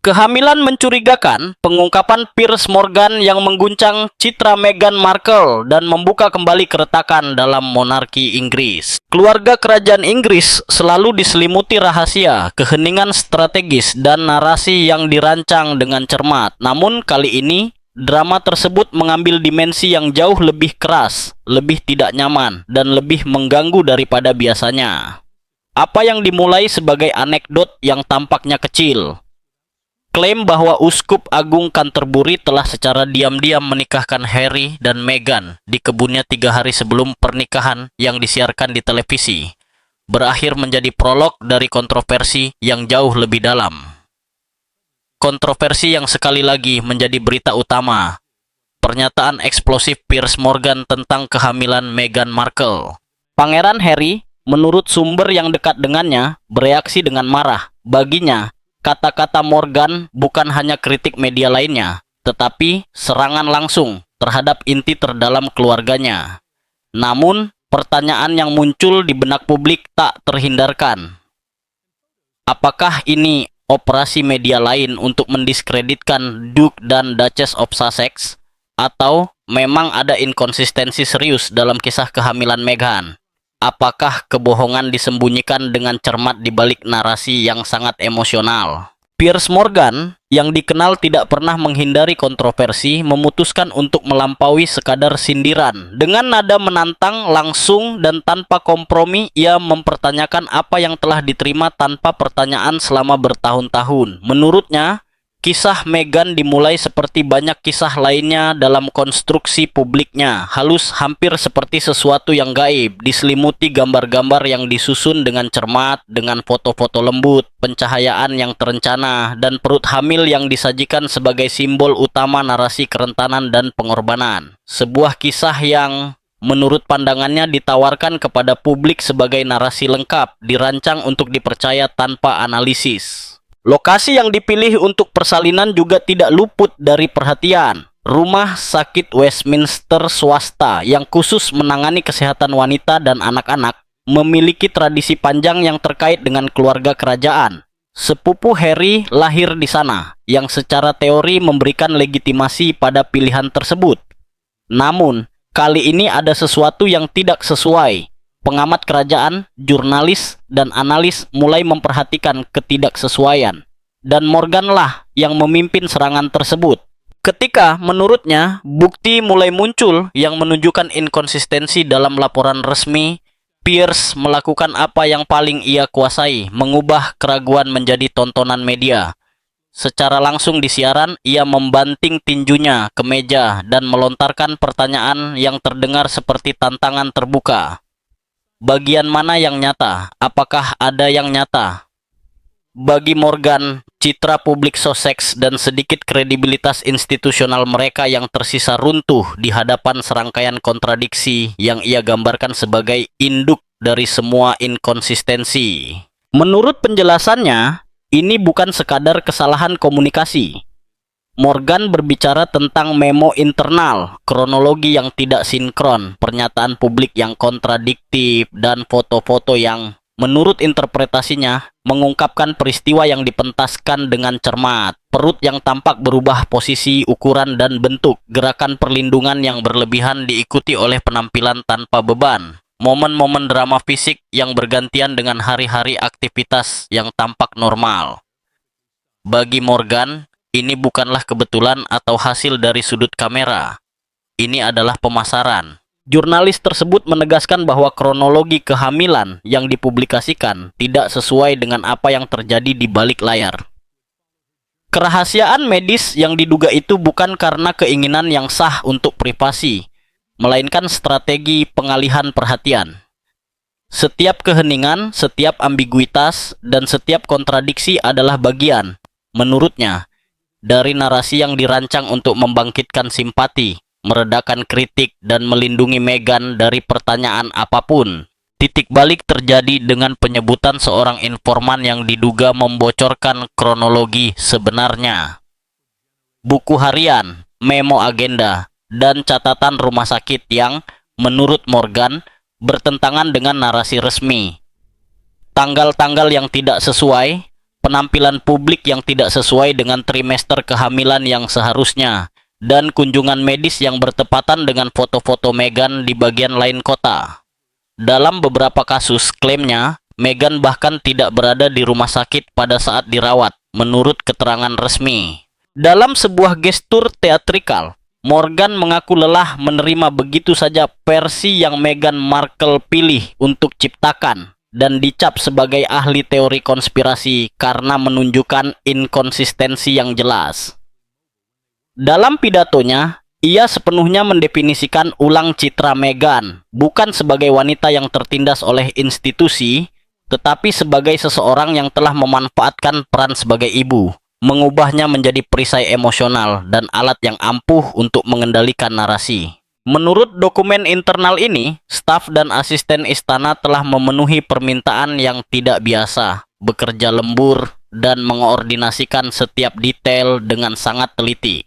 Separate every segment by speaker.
Speaker 1: Kehamilan mencurigakan, pengungkapan Piers Morgan yang mengguncang citra Meghan Markle dan membuka kembali keretakan dalam monarki Inggris. Keluarga kerajaan Inggris selalu diselimuti rahasia, keheningan strategis, dan narasi yang dirancang dengan cermat. Namun kali ini, drama tersebut mengambil dimensi yang jauh lebih keras, lebih tidak nyaman, dan lebih mengganggu daripada biasanya. Apa yang dimulai sebagai anekdot yang tampaknya kecil, klaim bahwa Uskup Agung Canterbury telah secara diam-diam menikahkan Harry dan Meghan di kebunnya 3 hari sebelum pernikahan yang disiarkan di televisi, berakhir menjadi prolog dari kontroversi yang jauh lebih dalam. Kontroversi yang sekali lagi menjadi berita utama, pernyataan eksplosif Piers Morgan tentang kehamilan Meghan Markle. Pangeran Harry, menurut sumber yang dekat dengannya, bereaksi dengan marah. Baginya, kata-kata Morgan bukan hanya kritik media lainnya, tetapi serangan langsung terhadap inti terdalam keluarganya. Namun, pertanyaan yang muncul di benak publik tak terhindarkan. Apakah ini operasi media lain untuk mendiskreditkan Duke dan Duchess of Sussex? Atau memang ada inkonsistensi serius dalam kisah kehamilan Meghan? Apakah kebohongan disembunyikan dengan cermat di balik narasi yang sangat emosional? Piers Morgan, yang dikenal tidak pernah menghindari kontroversi, memutuskan untuk melampaui sekadar sindiran. Dengan nada menantang, langsung, dan tanpa kompromi, ia mempertanyakan apa yang telah diterima tanpa pertanyaan selama bertahun-tahun. Menurutnya, kisah Meghan dimulai seperti banyak kisah lainnya dalam konstruksi publiknya, halus hampir seperti sesuatu yang gaib, diselimuti gambar-gambar yang disusun dengan cermat, dengan foto-foto lembut, pencahayaan yang terencana, dan perut hamil yang disajikan sebagai simbol utama narasi kerentanan dan pengorbanan. Sebuah kisah yang menurut pandangannya ditawarkan kepada publik sebagai narasi lengkap, dirancang untuk dipercaya tanpa analisis. Lokasi yang dipilih untuk persalinan juga tidak luput dari perhatian. Rumah sakit Westminster swasta yang khusus menangani kesehatan wanita dan anak-anak memiliki tradisi panjang yang terkait dengan keluarga kerajaan. Sepupu Harry lahir di sana, yang secara teori memberikan legitimasi pada pilihan tersebut. Namun, kali ini ada sesuatu yang tidak sesuai. Pengamat kerajaan, jurnalis, dan analis mulai memperhatikan ketidaksesuaian. Dan Morganlah yang memimpin serangan tersebut. Ketika menurutnya bukti mulai muncul yang menunjukkan inkonsistensi dalam laporan resmi, Piers melakukan apa yang paling ia kuasai, mengubah keraguan menjadi tontonan media. Secara langsung di siaran, ia membanting tinjunya ke meja dan melontarkan pertanyaan yang terdengar seperti tantangan terbuka. Bagian mana yang nyata? Apakah ada yang nyata? Bagi Morgan, citra publik Sussex dan sedikit kredibilitas institusional mereka yang tersisa runtuh di hadapan serangkaian kontradiksi yang ia gambarkan sebagai induk dari semua inkonsistensi. Menurut penjelasannya, ini bukan sekadar kesalahan komunikasi. Morgan berbicara tentang memo internal, kronologi yang tidak sinkron, pernyataan publik yang kontradiktif, dan foto-foto yang menurut interpretasinya mengungkapkan peristiwa yang dipentaskan dengan cermat. Perut yang tampak berubah posisi, ukuran, dan bentuk. Gerakan perlindungan yang berlebihan diikuti oleh penampilan tanpa beban. Momen-momen drama fisik yang bergantian dengan hari-hari aktivitas yang tampak normal. Bagi Morgan, ini bukanlah kebetulan atau hasil dari sudut kamera. Ini adalah pemasaran. Jurnalis tersebut menegaskan bahwa kronologi kehamilan yang dipublikasikan tidak sesuai dengan apa yang terjadi di balik layar. Kerahasiaan medis yang diduga itu bukan karena keinginan yang sah untuk privasi, melainkan strategi pengalihan perhatian. Setiap keheningan, setiap ambiguitas, dan setiap kontradiksi adalah bagian, menurutnya, dari narasi yang dirancang untuk membangkitkan simpati, meredakan kritik, dan melindungi Meghan dari pertanyaan apapun. Titik balik terjadi dengan penyebutan seorang informan yang diduga membocorkan kronologi sebenarnya. Buku harian, memo agenda, dan catatan rumah sakit yang, menurut Morgan, bertentangan dengan narasi resmi. Tanggal-tanggal yang tidak sesuai, penampilan publik yang tidak sesuai dengan trimester kehamilan yang seharusnya, dan kunjungan medis yang bertepatan dengan foto-foto Meghan di bagian lain kota. Dalam beberapa kasus, klaimnya, Meghan bahkan tidak berada di rumah sakit pada saat dirawat, menurut keterangan resmi. Dalam sebuah gestur teatrikal, Morgan mengaku lelah menerima begitu saja versi yang Meghan Markle pilih untuk ciptakan, dan dicap sebagai ahli teori konspirasi karena menunjukkan inkonsistensi yang jelas. Dalam pidatonya, ia sepenuhnya mendefinisikan ulang citra Meghan, bukan sebagai wanita yang tertindas oleh institusi, tetapi sebagai seseorang yang telah memanfaatkan peran sebagai ibu, mengubahnya menjadi perisai emosional dan alat yang ampuh untuk mengendalikan narasi. Menurut dokumen internal ini, staf dan asisten istana telah memenuhi permintaan yang tidak biasa, bekerja lembur, dan mengoordinasikan setiap detail dengan sangat teliti.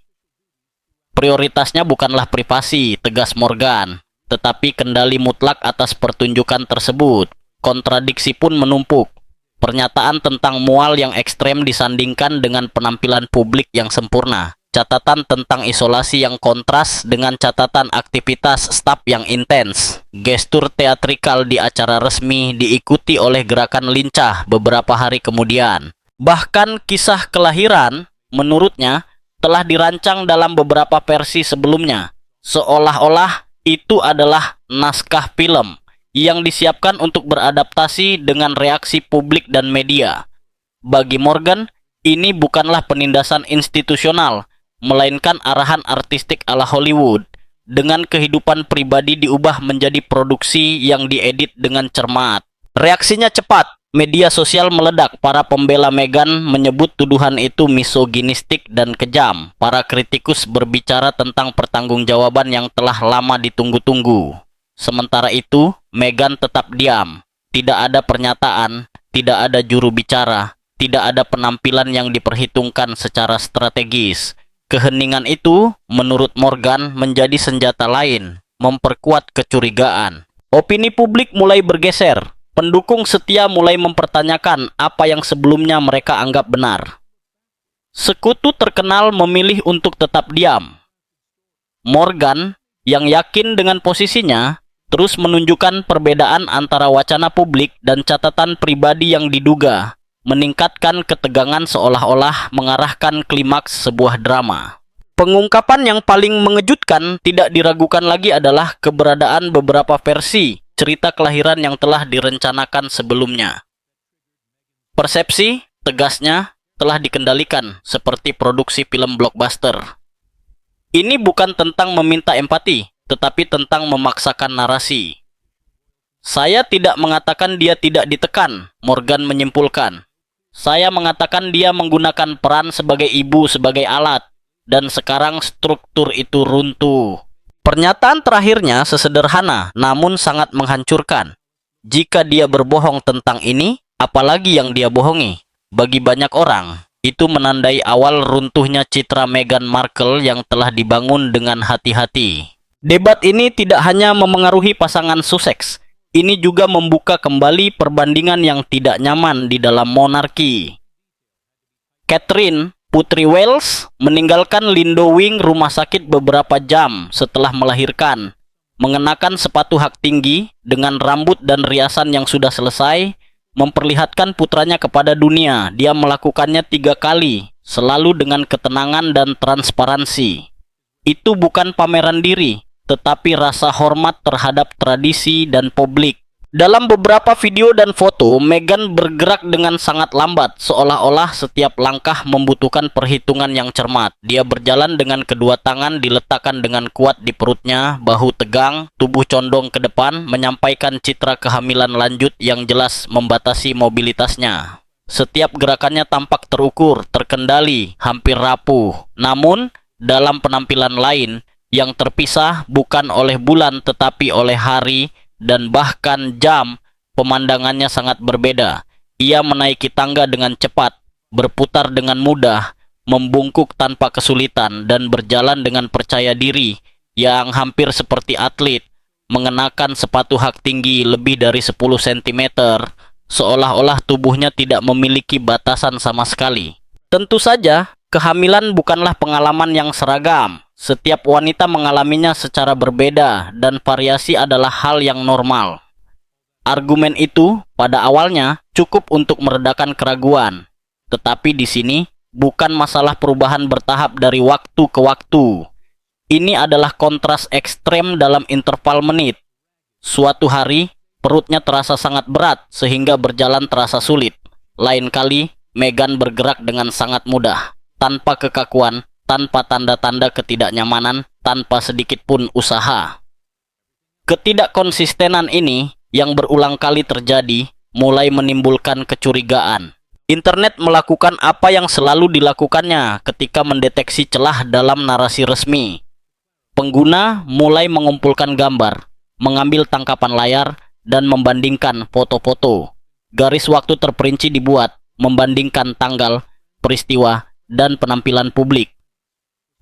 Speaker 1: Prioritasnya bukanlah privasi, tegas Morgan, tetapi kendali mutlak atas pertunjukan tersebut. Kontradiksi pun menumpuk. Pernyataan tentang mual yang ekstrem disandingkan dengan penampilan publik yang sempurna. Catatan tentang isolasi yang kontras dengan catatan aktivitas staf yang intens. Gestur teatrikal di acara resmi diikuti oleh gerakan lincah beberapa hari kemudian. Bahkan kisah kelahiran, menurutnya, telah dirancang dalam beberapa versi sebelumnya. Seolah-olah itu adalah naskah film yang disiapkan untuk beradaptasi dengan reaksi publik dan media. Bagi Morgan, ini bukanlah penindasan institusional, melainkan arahan artistik ala Hollywood, dengan kehidupan pribadi diubah menjadi produksi yang diedit dengan cermat. Reaksinya cepat, media sosial meledak, para pembela Meghan menyebut tuduhan itu misoginistik dan kejam. Para kritikus berbicara tentang pertanggungjawaban yang telah lama ditunggu-tunggu. Sementara itu, Meghan tetap diam. Tidak ada pernyataan, tidak ada juru bicara, tidak ada penampilan yang diperhitungkan secara strategis. Keheningan itu, menurut Morgan, menjadi senjata lain, memperkuat kecurigaan. Opini publik mulai bergeser. Pendukung setia mulai mempertanyakan apa yang sebelumnya mereka anggap benar. Sekutu terkenal memilih untuk tetap diam. Morgan, yang yakin dengan posisinya, terus menunjukkan perbedaan antara wacana publik dan catatan pribadi yang diduga, meningkatkan ketegangan seolah-olah mengarahkan klimaks sebuah drama. Pengungkapan yang paling mengejutkan tidak diragukan lagi adalah keberadaan beberapa versi cerita kelahiran yang telah direncanakan sebelumnya. Persepsi, tegasnya, telah dikendalikan seperti produksi film blockbuster. Ini bukan tentang meminta empati, tetapi tentang memaksakan narasi. Saya tidak mengatakan dia tidak ditekan, Morgan menyimpulkan. Saya mengatakan dia menggunakan peran sebagai ibu sebagai alat, dan sekarang struktur itu runtuh. Pernyataan terakhirnya sesederhana, namun sangat menghancurkan. Jika dia berbohong tentang ini, apalagi yang dia bohongi? Bagi banyak orang, itu menandai awal runtuhnya citra Meghan Markle yang telah dibangun dengan hati-hati. Debat ini tidak hanya memengaruhi pasangan Sussex, ini juga membuka kembali perbandingan yang tidak nyaman di dalam monarki. Catherine, Putri Wales, meninggalkan Lindo Wing rumah sakit beberapa jam setelah melahirkan, mengenakan sepatu hak tinggi dengan rambut dan riasan yang sudah selesai, memperlihatkan putranya kepada dunia. Dia melakukannya 3 kali, selalu dengan ketenangan dan transparansi. Itu bukan pameran diri, tetapi rasa hormat terhadap tradisi dan publik. Dalam beberapa video dan foto, Meghan bergerak dengan sangat lambat, seolah-olah setiap langkah membutuhkan perhitungan yang cermat. Dia berjalan dengan kedua tangan diletakkan dengan kuat di perutnya, bahu tegang, tubuh condong ke depan, menyampaikan citra kehamilan lanjut yang jelas membatasi mobilitasnya. Setiap gerakannya tampak terukur, terkendali, hampir rapuh. Namun, dalam penampilan lain, yang terpisah bukan oleh bulan tetapi oleh hari dan bahkan jam, pemandangannya sangat berbeda. Ia menaiki tangga dengan cepat, berputar dengan mudah, membungkuk tanpa kesulitan, dan berjalan dengan percaya diri yang hampir seperti atlet, mengenakan sepatu hak tinggi lebih dari 10 cm, seolah-olah tubuhnya tidak memiliki batasan sama sekali. Tentu saja, kehamilan bukanlah pengalaman yang seragam. Setiap wanita mengalaminya secara berbeda dan variasi adalah hal yang normal. Argumen itu pada awalnya cukup untuk meredakan keraguan. Tetapi di sini bukan masalah perubahan bertahap dari waktu ke waktu. Ini adalah kontras ekstrem dalam interval menit. Suatu hari, perutnya terasa sangat berat sehingga berjalan terasa sulit. Lain kali, Meghan bergerak dengan sangat mudah, tanpa kekakuan, tanpa tanda-tanda ketidaknyamanan, tanpa sedikit pun usaha. Ketidakkonsistenan ini yang berulang kali terjadi mulai menimbulkan kecurigaan. Internet melakukan apa yang selalu dilakukannya ketika mendeteksi celah dalam narasi resmi. Pengguna mulai mengumpulkan gambar, mengambil tangkapan layar, dan membandingkan foto-foto. Garis waktu terperinci dibuat, membandingkan tanggal, peristiwa, dan penampilan publik.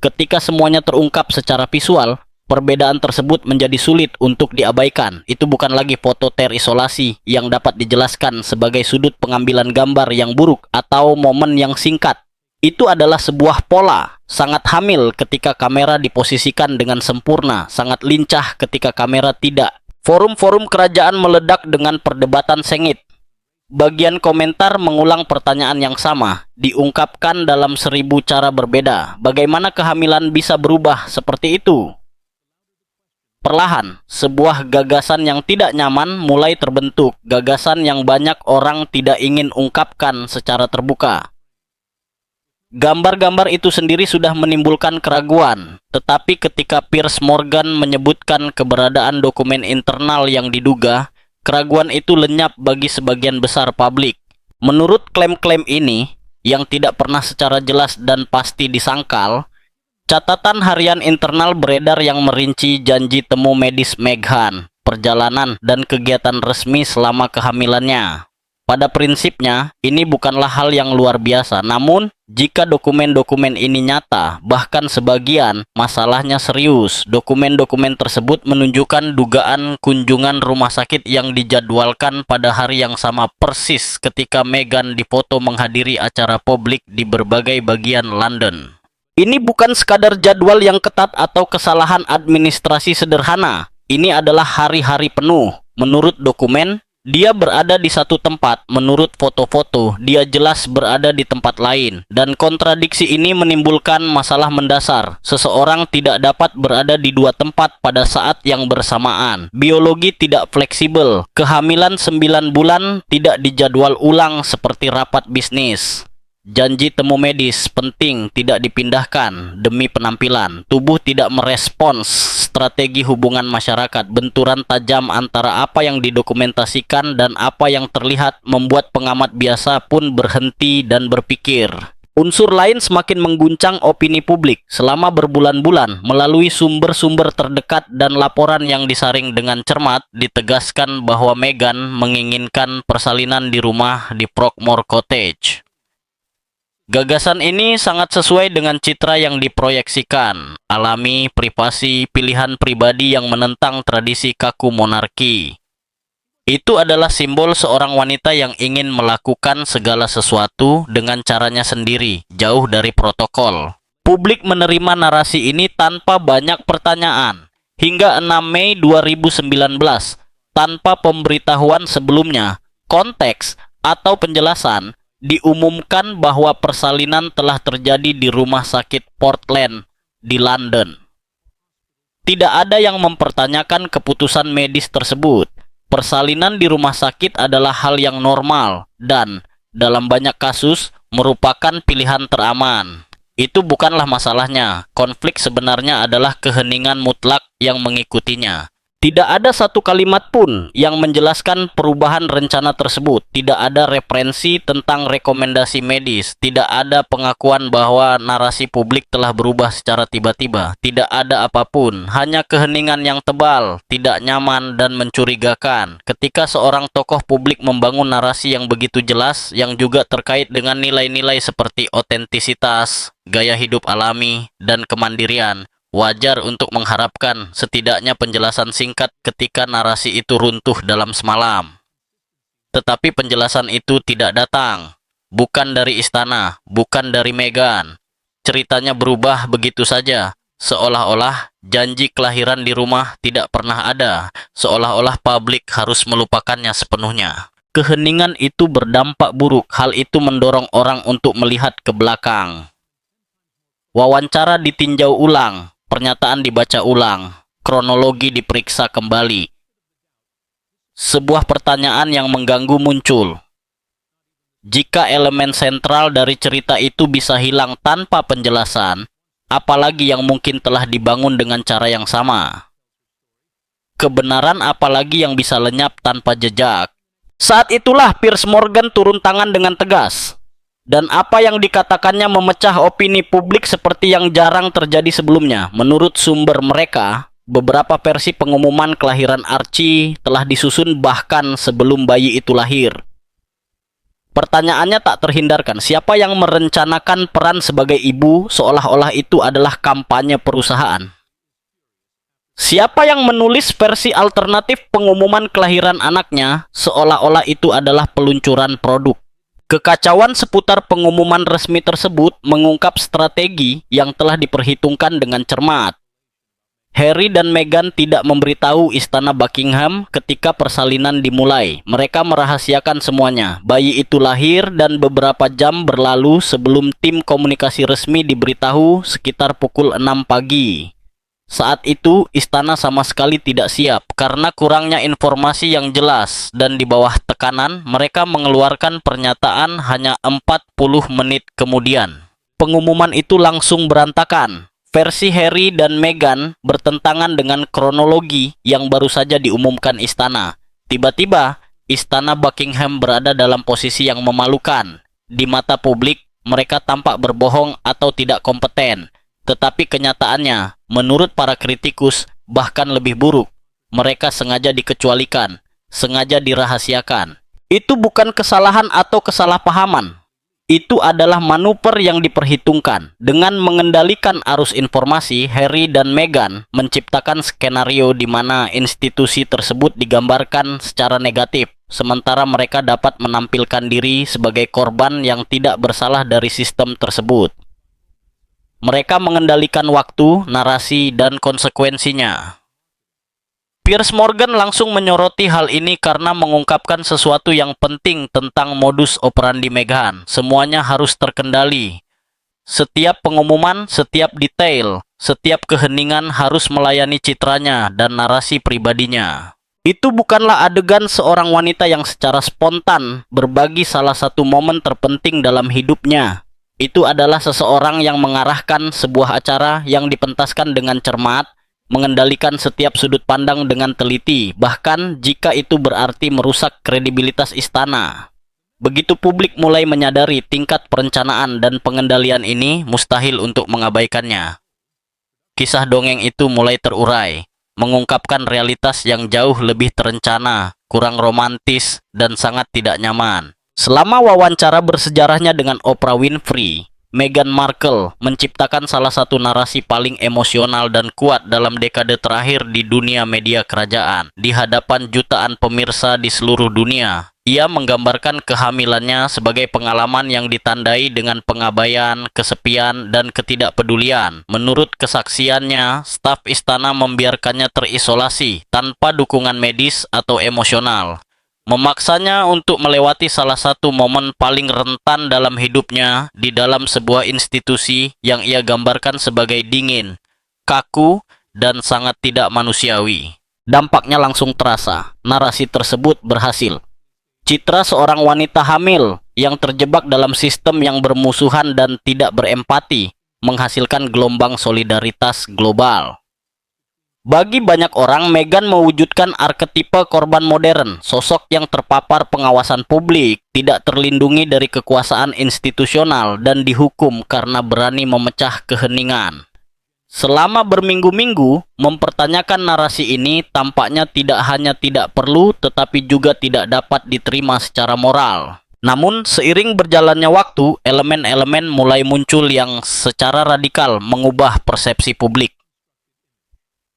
Speaker 1: Ketika semuanya terungkap secara visual, perbedaan tersebut menjadi sulit untuk diabaikan. Itu bukan lagi foto terisolasi yang dapat dijelaskan sebagai sudut pengambilan gambar yang buruk atau momen yang singkat. Itu adalah sebuah pola, sangat hamil ketika kamera diposisikan dengan sempurna, sangat lincah ketika kamera tidak. Forum-forum kerajaan meledak dengan perdebatan sengit. Bagian komentar mengulang pertanyaan yang sama, diungkapkan dalam 1000 cara berbeda. Bagaimana kehamilan bisa berubah seperti itu? Perlahan, sebuah gagasan yang tidak nyaman mulai terbentuk, gagasan yang banyak orang tidak ingin ungkapkan secara terbuka. Gambar-gambar itu sendiri sudah menimbulkan keraguan, tetapi ketika Piers Morgan menyebutkan keberadaan dokumen internal yang diduga, keraguan itu lenyap bagi sebagian besar publik. Menurut klaim-klaim ini, yang tidak pernah secara jelas dan pasti disangkal, catatan harian internal beredar yang merinci janji temu medis Meghan, perjalanan, dan kegiatan resmi selama kehamilannya. Pada prinsipnya, ini bukanlah hal yang luar biasa. Namun, jika dokumen-dokumen ini nyata, bahkan sebagian, masalahnya serius. Dokumen-dokumen tersebut menunjukkan dugaan kunjungan rumah sakit yang dijadwalkan pada hari yang sama persis ketika Meghan difoto menghadiri acara publik di berbagai bagian London. Ini bukan sekadar jadwal yang ketat atau kesalahan administrasi sederhana. Ini adalah hari-hari penuh. Menurut dokumen, dia berada di satu tempat, menurut foto-foto, dia jelas berada di tempat lain. Dan kontradiksi ini menimbulkan masalah mendasar. Seseorang tidak dapat berada di dua tempat pada saat yang bersamaan. Biologi tidak fleksibel. Kehamilan 9 bulan tidak dijadwal ulang seperti rapat bisnis. Janji temu medis penting tidak dipindahkan demi penampilan. Tubuh tidak merespons strategi hubungan masyarakat. Benturan tajam antara apa yang didokumentasikan dan apa yang terlihat membuat pengamat biasa pun berhenti dan berpikir. Unsur lain semakin mengguncang opini publik selama berbulan-bulan. Melalui sumber-sumber terdekat dan laporan yang disaring dengan cermat, ditegaskan bahwa Meghan menginginkan persalinan di rumah di Frogmore Cottage. Gagasan ini sangat sesuai dengan citra yang diproyeksikan, alami, privasi, pilihan pribadi yang menentang tradisi kaku monarki. Itu adalah simbol seorang wanita yang ingin melakukan segala sesuatu dengan caranya sendiri, jauh dari protokol. Publik menerima narasi ini tanpa banyak pertanyaan. Hingga 6 Mei 2019, tanpa pemberitahuan sebelumnya, konteks, atau penjelasan, diumumkan bahwa persalinan telah terjadi di rumah sakit Portland di London. Tidak ada yang mempertanyakan keputusan medis tersebut. Persalinan di rumah sakit adalah hal yang normal dan, dalam banyak kasus, merupakan pilihan teraman. Itu bukanlah masalahnya. Konflik sebenarnya adalah keheningan mutlak yang mengikutinya. Tidak ada satu kalimat pun yang menjelaskan perubahan rencana tersebut. Tidak ada referensi tentang rekomendasi medis. Tidak ada pengakuan bahwa narasi publik telah berubah secara tiba-tiba. Tidak ada apapun. Hanya keheningan yang tebal, tidak nyaman, dan mencurigakan. Ketika seorang tokoh publik membangun narasi yang begitu jelas, yang juga terkait dengan nilai-nilai seperti otentisitas, gaya hidup alami, dan kemandirian, wajar untuk mengharapkan setidaknya penjelasan singkat ketika narasi itu runtuh dalam semalam. Tetapi penjelasan itu tidak datang. Bukan dari istana, bukan dari Meghan. Ceritanya berubah begitu saja. Seolah-olah janji kelahiran di rumah tidak pernah ada. Seolah-olah publik harus melupakannya sepenuhnya. Keheningan itu berdampak buruk. Hal itu mendorong orang untuk melihat ke belakang. Wawancara ditinjau ulang, pernyataan dibaca ulang, kronologi diperiksa kembali. Sebuah pertanyaan yang mengganggu muncul. Jika elemen sentral dari cerita itu bisa hilang tanpa penjelasan, apalagi yang mungkin telah dibangun dengan cara yang sama? Kebenaran apalagi yang bisa lenyap tanpa jejak? Saat itulah Piers Morgan turun tangan dengan tegas. Dan apa yang dikatakannya memecah opini publik seperti yang jarang terjadi sebelumnya. Menurut sumber mereka, beberapa versi pengumuman kelahiran Archie telah disusun bahkan sebelum bayi itu lahir. Pertanyaannya tak terhindarkan, siapa yang merencanakan peran sebagai ibu seolah-olah itu adalah kampanye perusahaan? Siapa yang menulis versi alternatif pengumuman kelahiran anaknya seolah-olah itu adalah peluncuran produk? Kekacauan seputar pengumuman resmi tersebut mengungkap strategi yang telah diperhitungkan dengan cermat. Harry dan Meghan tidak memberitahu istana Buckingham ketika persalinan dimulai. Mereka merahasiakan semuanya. Bayi itu lahir dan beberapa jam berlalu sebelum tim komunikasi resmi diberitahu sekitar pukul 6 pagi. Saat itu, istana sama sekali tidak siap karena kurangnya informasi yang jelas dan di bawah tekanan, mereka mengeluarkan pernyataan hanya 40 menit kemudian. Pengumuman itu langsung berantakan. Versi Harry dan Meghan bertentangan dengan kronologi yang baru saja diumumkan istana. Tiba-tiba, istana Buckingham berada dalam posisi yang memalukan. Di mata publik, mereka tampak berbohong atau tidak kompeten. Tetapi kenyataannya, menurut para kritikus, bahkan lebih buruk. Mereka sengaja dikecualikan, sengaja dirahasiakan. Itu bukan kesalahan atau kesalahpahaman. Itu adalah manuver yang diperhitungkan. Dengan mengendalikan arus informasi, Harry dan Meghan menciptakan skenario di mana institusi tersebut digambarkan secara negatif, sementara mereka dapat menampilkan diri sebagai korban yang tidak bersalah dari sistem tersebut. Mereka mengendalikan waktu, narasi, dan konsekuensinya. Piers Morgan langsung menyoroti hal ini karena mengungkapkan sesuatu yang penting tentang modus operandi Meghan. Semuanya harus terkendali. Setiap pengumuman, setiap detail, setiap keheningan harus melayani citranya dan narasi pribadinya. Itu bukanlah adegan seorang wanita yang secara spontan berbagi salah satu momen terpenting dalam hidupnya. Itu adalah seseorang yang mengarahkan sebuah acara yang dipentaskan dengan cermat, mengendalikan setiap sudut pandang dengan teliti, bahkan jika itu berarti merusak kredibilitas istana. Begitu publik mulai menyadari tingkat perencanaan dan pengendalian ini, mustahil untuk mengabaikannya. Kisah dongeng itu mulai terurai, mengungkapkan realitas yang jauh lebih terencana, kurang romantis, dan sangat tidak nyaman. Selama wawancara bersejarahnya dengan Oprah Winfrey, Meghan Markle menciptakan salah satu narasi paling emosional dan kuat dalam dekade terakhir di dunia media kerajaan. Di hadapan jutaan pemirsa di seluruh dunia, ia menggambarkan kehamilannya sebagai pengalaman yang ditandai dengan pengabaian, kesepian, dan ketidakpedulian. Menurut kesaksiannya, staf istana membiarkannya terisolasi tanpa dukungan medis atau emosional, memaksanya untuk melewati salah satu momen paling rentan dalam hidupnya di dalam sebuah institusi yang ia gambarkan sebagai dingin, kaku, dan sangat tidak manusiawi. Dampaknya langsung terasa. Narasi tersebut berhasil. Citra seorang wanita hamil yang terjebak dalam sistem yang bermusuhan dan tidak berempati menghasilkan gelombang solidaritas global. Bagi banyak orang, Meghan mewujudkan arketipe korban modern, sosok yang terpapar pengawasan publik, tidak terlindungi dari kekuasaan institusional, dan dihukum karena berani memecah keheningan. Selama berminggu-minggu, mempertanyakan narasi ini tampaknya tidak hanya tidak perlu, tetapi juga tidak dapat diterima secara moral. Namun, seiring berjalannya waktu, elemen-elemen mulai muncul yang secara radikal mengubah persepsi publik.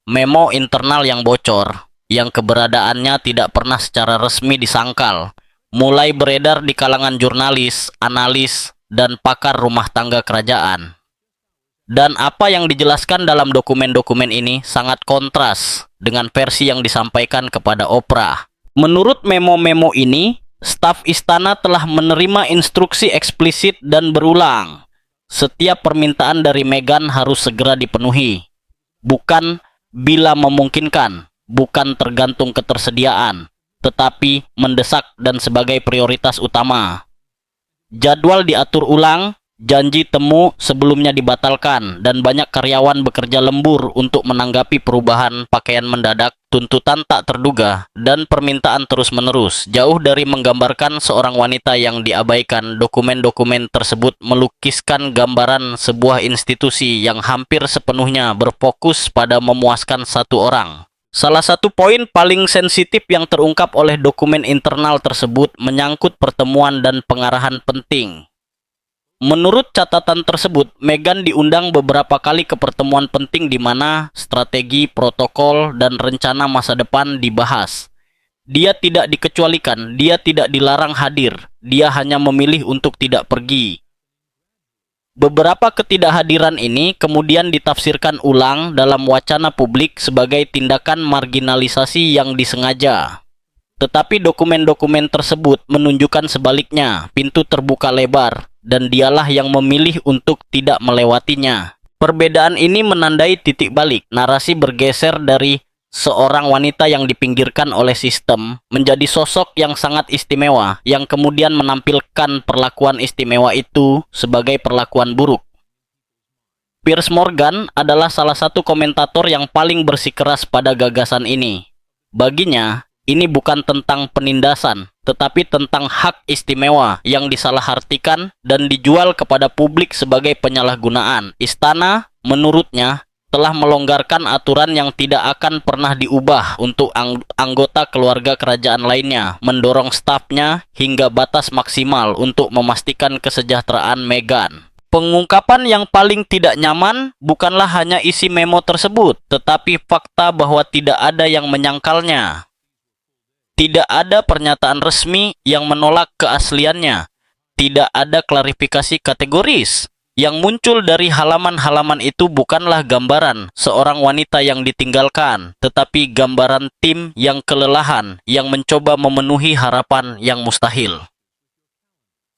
Speaker 1: Memo internal yang bocor, yang keberadaannya tidak pernah secara resmi disangkal, mulai beredar di kalangan jurnalis, analis, dan pakar rumah tangga kerajaan. Dan apa yang dijelaskan dalam dokumen-dokumen ini sangat kontras dengan versi yang disampaikan kepada Oprah. Menurut memo-memo ini, staf istana telah menerima instruksi eksplisit dan berulang. Setiap permintaan dari Meghan harus segera dipenuhi. Bukan bila memungkinkan, bukan tergantung ketersediaan, tetapi mendesak dan sebagai prioritas utama. Jadwal diatur ulang, janji temu sebelumnya dibatalkan, dan banyak karyawan bekerja lembur untuk menanggapi perubahan pakaian mendadak, tuntutan tak terduga, dan permintaan terus-menerus. Jauh dari menggambarkan seorang wanita yang diabaikan, dokumen-dokumen tersebut melukiskan gambaran sebuah institusi yang hampir sepenuhnya berfokus pada memuaskan satu orang. Salah satu poin paling sensitif yang terungkap oleh dokumen internal tersebut menyangkut pertemuan dan pengarahan penting. Menurut catatan tersebut, Meghan diundang beberapa kali ke pertemuan penting di mana strategi, protokol, dan rencana masa depan dibahas. Dia tidak dikecualikan, dia tidak dilarang hadir, dia hanya memilih untuk tidak pergi. Beberapa ketidakhadiran ini kemudian ditafsirkan ulang dalam wacana publik sebagai tindakan marginalisasi yang disengaja. Tetapi dokumen-dokumen tersebut menunjukkan sebaliknya, pintu terbuka lebar, dan dialah yang memilih untuk tidak melewatinya. Perbedaan ini menandai titik balik, narasi bergeser dari seorang wanita yang dipinggirkan oleh sistem menjadi sosok yang sangat istimewa, yang kemudian menampilkan perlakuan istimewa itu sebagai perlakuan buruk. Piers Morgan adalah salah satu komentator yang paling bersikeras pada gagasan ini. Baginya, ini bukan tentang penindasan, tetapi tentang hak istimewa yang disalahartikan dan dijual kepada publik sebagai penyalahgunaan. Istana, menurutnya, telah melonggarkan aturan yang tidak akan pernah diubah untuk anggota keluarga kerajaan lainnya, mendorong stafnya hingga batas maksimal untuk memastikan kesejahteraan Meghan. Pengungkapan yang paling tidak nyaman bukanlah hanya isi memo tersebut, tetapi fakta bahwa tidak ada yang menyangkalnya. Tidak ada pernyataan resmi yang menolak keasliannya. Tidak ada klarifikasi kategoris. Yang muncul dari halaman-halaman itu bukanlah gambaran seorang wanita yang ditinggalkan, tetapi gambaran tim yang kelelahan, yang mencoba memenuhi harapan yang mustahil.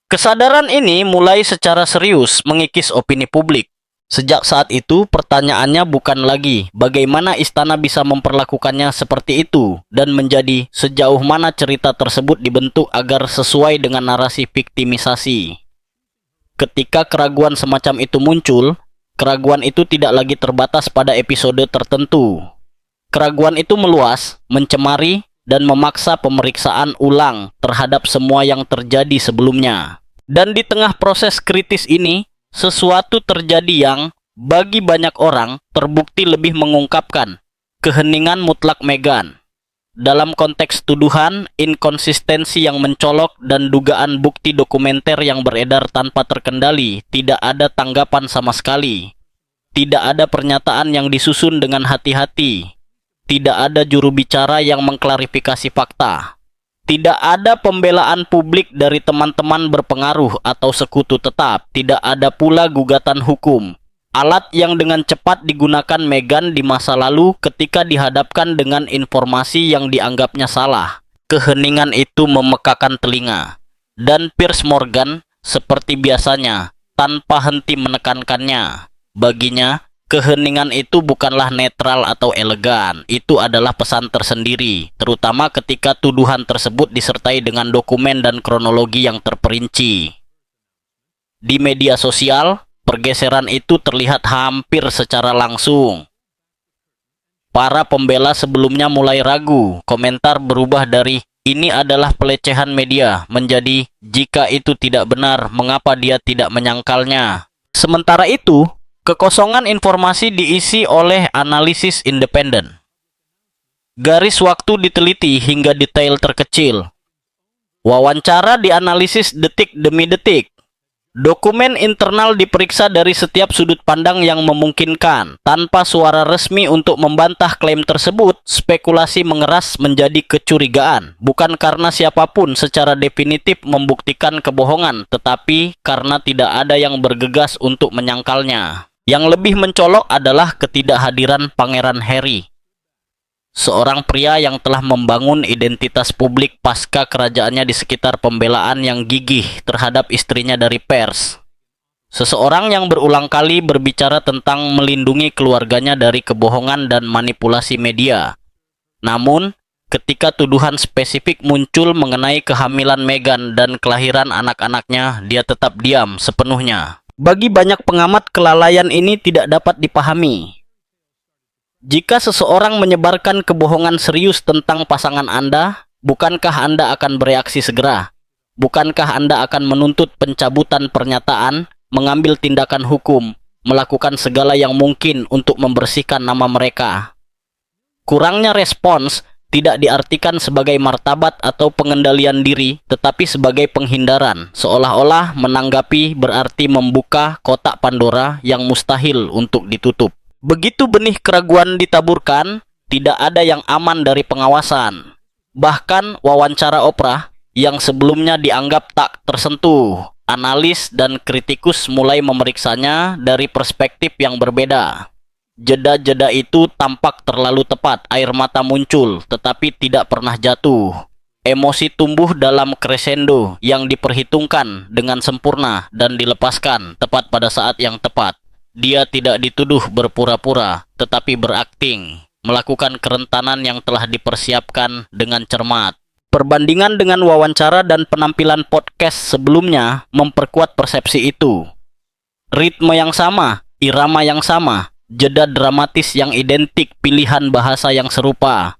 Speaker 1: Kesadaran ini mulai secara serius mengikis opini publik. Sejak saat itu, pertanyaannya bukan lagi bagaimana istana bisa memperlakukannya seperti itu, dan menjadi sejauh mana cerita tersebut dibentuk agar sesuai dengan narasi viktimisasi. Ketika keraguan semacam itu muncul, keraguan itu tidak lagi terbatas pada episode tertentu. Keraguan itu meluas, mencemari, dan memaksa pemeriksaan ulang terhadap semua yang terjadi sebelumnya. Dan di tengah proses kritis ini, sesuatu terjadi yang, bagi banyak orang, terbukti lebih mengungkapkan keheningan mutlak Meghan. Dalam konteks tuduhan, inkonsistensi yang mencolok, dan dugaan bukti dokumenter yang beredar tanpa terkendali, tidak ada tanggapan sama sekali. Tidak ada pernyataan yang disusun dengan hati-hati. Tidak ada juru bicara yang mengklarifikasi fakta. Tidak ada pembelaan publik dari teman-teman berpengaruh atau sekutu tetap. Tidak ada pula gugatan hukum. Alat yang dengan cepat digunakan Meghan di masa lalu ketika dihadapkan dengan informasi yang dianggapnya salah. Keheningan itu memekakan telinga. Dan Piers Morgan, seperti biasanya, tanpa henti menekankannya. Baginya, keheningan itu bukanlah netral atau elegan. Itu adalah pesan tersendiri, terutama ketika tuduhan tersebut disertai dengan dokumen dan kronologi yang terperinci. Di media sosial, pergeseran itu terlihat hampir secara langsung. Para pembela sebelumnya mulai ragu. Komentar berubah dari "ini adalah pelecehan media" menjadi "jika itu tidak benar, mengapa dia tidak menyangkalnya?" Sementara itu, kekosongan informasi diisi oleh analisis independen. Garis waktu diteliti hingga detail terkecil. Wawancara dianalisis detik demi detik. Dokumen internal diperiksa dari setiap sudut pandang yang memungkinkan. Tanpa suara resmi untuk membantah klaim tersebut, spekulasi mengeras menjadi kecurigaan. Bukan karena siapapun secara definitif membuktikan kebohongan, tetapi karena tidak ada yang bergegas untuk menyangkalnya. Yang lebih mencolok adalah ketidakhadiran Pangeran Harry, seorang pria yang telah membangun identitas publik pasca kerajaannya di sekitar pembelaan yang gigih terhadap istrinya dari pers. Seseorang yang berulang kali berbicara tentang melindungi keluarganya dari kebohongan dan manipulasi media. Namun, ketika tuduhan spesifik muncul mengenai kehamilan Meghan dan kelahiran anak-anaknya, dia tetap diam sepenuhnya. Bagi banyak pengamat, kelalaian ini tidak dapat dipahami. Jika seseorang menyebarkan kebohongan serius tentang pasangan Anda, bukankah Anda akan bereaksi segera? Bukankah Anda akan menuntut pencabutan pernyataan, mengambil tindakan hukum, melakukan segala yang mungkin untuk membersihkan nama mereka? Kurangnya respons tidak diartikan sebagai martabat atau pengendalian diri, tetapi sebagai penghindaran, seolah-olah menanggapi berarti membuka kotak Pandora yang mustahil untuk ditutup. Begitu benih keraguan ditaburkan, tidak ada yang aman dari pengawasan. Bahkan wawancara Oprah yang sebelumnya dianggap tak tersentuh, analis dan kritikus mulai memeriksanya dari perspektif yang berbeda. Jeda-jeda itu tampak terlalu tepat, air mata muncul, tetapi tidak pernah jatuh. Emosi tumbuh dalam crescendo yang diperhitungkan dengan sempurna dan dilepaskan tepat pada saat yang tepat. Dia tidak dituduh berpura-pura, tetapi berakting, melakukan kerentanan yang telah dipersiapkan dengan cermat. Perbandingan dengan wawancara dan penampilan podcast sebelumnya memperkuat persepsi itu. Ritme yang sama, irama yang sama, jeda dramatis yang identik, pilihan bahasa yang serupa.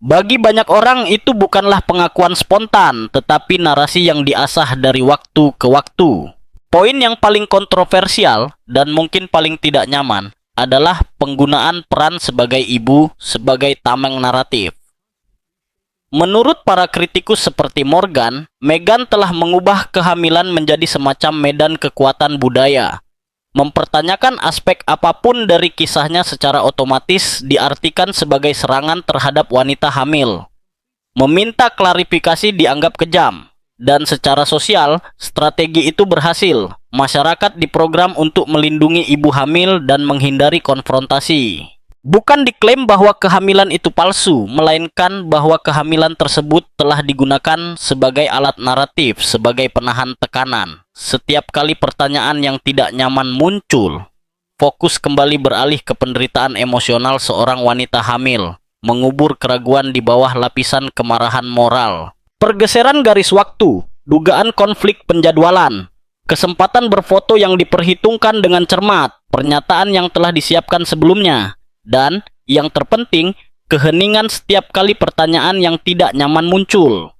Speaker 1: Bagi banyak orang itu bukanlah pengakuan spontan, tetapi narasi yang diasah dari waktu ke waktu. Poin yang paling kontroversial dan mungkin paling tidak nyaman adalah penggunaan peran sebagai ibu sebagai tameng naratif. Menurut para kritikus seperti Morgan, Meghan telah mengubah kehamilan menjadi semacam medan kekuatan budaya. Mempertanyakan aspek apapun dari kisahnya secara otomatis diartikan sebagai serangan terhadap wanita hamil. Meminta klarifikasi dianggap kejam. Dan secara sosial, strategi itu berhasil. Masyarakat diprogram untuk melindungi ibu hamil dan menghindari konfrontasi. Bukan diklaim bahwa kehamilan itu palsu, melainkan bahwa kehamilan tersebut telah digunakan sebagai alat naratif, sebagai penahan tekanan. Setiap kali pertanyaan yang tidak nyaman muncul, fokus kembali beralih ke penderitaan emosional seorang wanita hamil, mengubur keraguan di bawah lapisan kemarahan moral. Pergeseran garis waktu, dugaan konflik penjadwalan, kesempatan berfoto yang diperhitungkan dengan cermat, pernyataan yang telah disiapkan sebelumnya, dan, yang terpenting, keheningan setiap kali pertanyaan yang tidak nyaman muncul.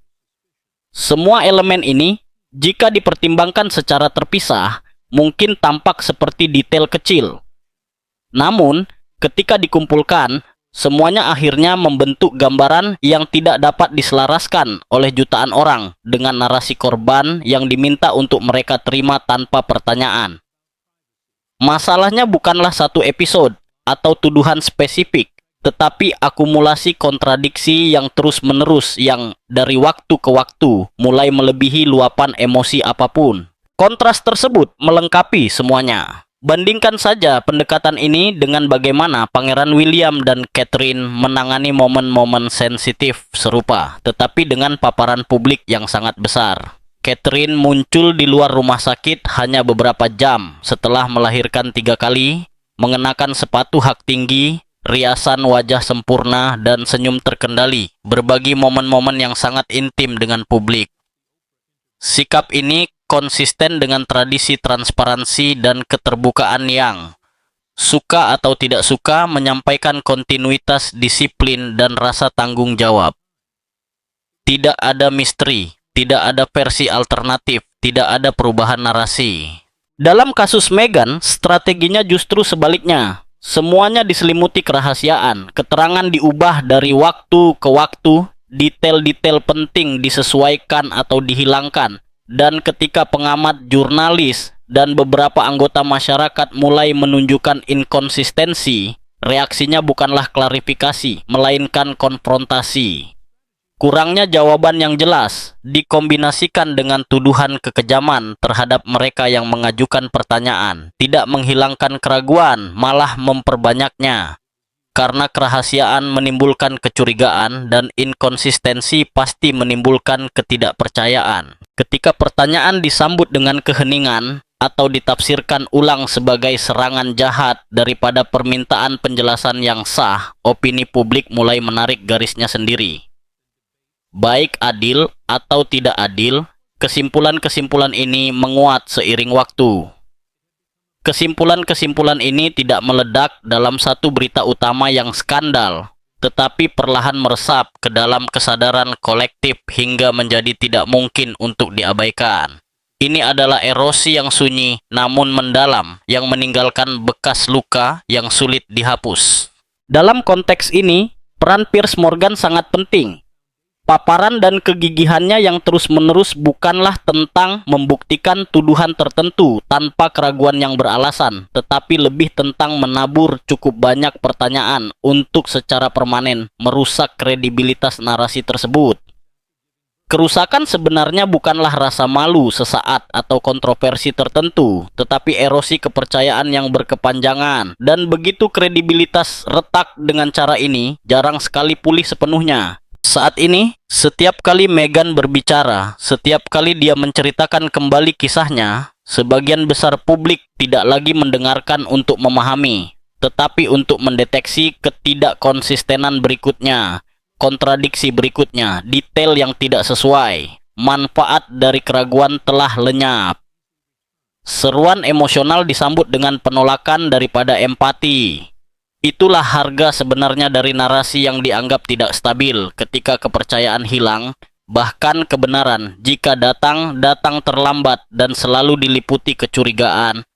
Speaker 1: Semua elemen ini, jika dipertimbangkan secara terpisah, mungkin tampak seperti detail kecil. Namun, ketika dikumpulkan, semuanya akhirnya membentuk gambaran yang tidak dapat diselaraskan oleh jutaan orang dengan narasi korban yang diminta untuk mereka terima tanpa pertanyaan. Masalahnya bukanlah satu episode atau tuduhan spesifik, tetapi akumulasi kontradiksi yang terus-menerus yang dari waktu ke waktu mulai melebihi luapan emosi apapun. Kontras tersebut melengkapi semuanya. Bandingkan saja pendekatan ini dengan bagaimana Pangeran William dan Catherine menangani momen-momen sensitif serupa, tetapi dengan paparan publik yang sangat besar. Catherine muncul di luar rumah sakit hanya beberapa jam setelah melahirkan 3 kali, mengenakan sepatu hak tinggi, riasan wajah sempurna, dan senyum terkendali, berbagi momen-momen yang sangat intim dengan publik. Sikap ini konsisten dengan tradisi transparansi dan keterbukaan yang, suka atau tidak suka, menyampaikan kontinuitas disiplin dan rasa tanggung jawab. Tidak ada misteri, tidak ada versi alternatif, tidak ada perubahan narasi. Dalam kasus Meghan, strateginya justru sebaliknya. Semuanya diselimuti kerahasiaan, keterangan diubah dari waktu ke waktu, detail-detail penting disesuaikan atau dihilangkan, Dan ketika pengamat, jurnalis, dan beberapa anggota masyarakat mulai menunjukkan inkonsistensi, reaksinya bukanlah klarifikasi, melainkan konfrontasi. Kurangnya jawaban yang jelas dikombinasikan dengan tuduhan kekejaman terhadap mereka yang mengajukan pertanyaan, tidak menghilangkan keraguan, malah memperbanyaknya. Karena kerahasiaan menimbulkan kecurigaan dan inkonsistensi pasti menimbulkan ketidakpercayaan. Ketika pertanyaan disambut dengan keheningan atau ditafsirkan ulang sebagai serangan jahat daripada permintaan penjelasan yang sah, opini publik mulai menarik garisnya sendiri. Baik adil atau tidak adil, kesimpulan-kesimpulan ini menguat seiring waktu. Kesimpulan-kesimpulan ini tidak meledak dalam satu berita utama yang skandal, tetapi perlahan meresap ke dalam kesadaran kolektif hingga menjadi tidak mungkin untuk diabaikan. Ini adalah erosi yang sunyi namun mendalam yang meninggalkan bekas luka yang sulit dihapus. Dalam konteks ini, peran Piers Morgan sangat penting. Paparan dan kegigihannya yang terus-menerus bukanlah tentang membuktikan tuduhan tertentu tanpa keraguan yang beralasan, tetapi lebih tentang menabur cukup banyak pertanyaan untuk secara permanen merusak kredibilitas narasi tersebut. Kerusakan sebenarnya bukanlah rasa malu sesaat atau kontroversi tertentu, tetapi erosi kepercayaan yang berkepanjangan. Dan begitu kredibilitas retak dengan cara ini, jarang sekali pulih sepenuhnya. Saat ini, setiap kali Meghan berbicara, setiap kali dia menceritakan kembali kisahnya, sebagian besar publik tidak lagi mendengarkan untuk memahami, tetapi untuk mendeteksi ketidakkonsistenan berikutnya, kontradiksi berikutnya, detail yang tidak sesuai. Manfaat dari keraguan telah lenyap. Seruan emosional disambut dengan penolakan daripada empati. Itulah harga sebenarnya dari narasi yang dianggap tidak stabil. Ketika kepercayaan hilang, bahkan kebenaran, jika datang terlambat dan selalu diliputi kecurigaan,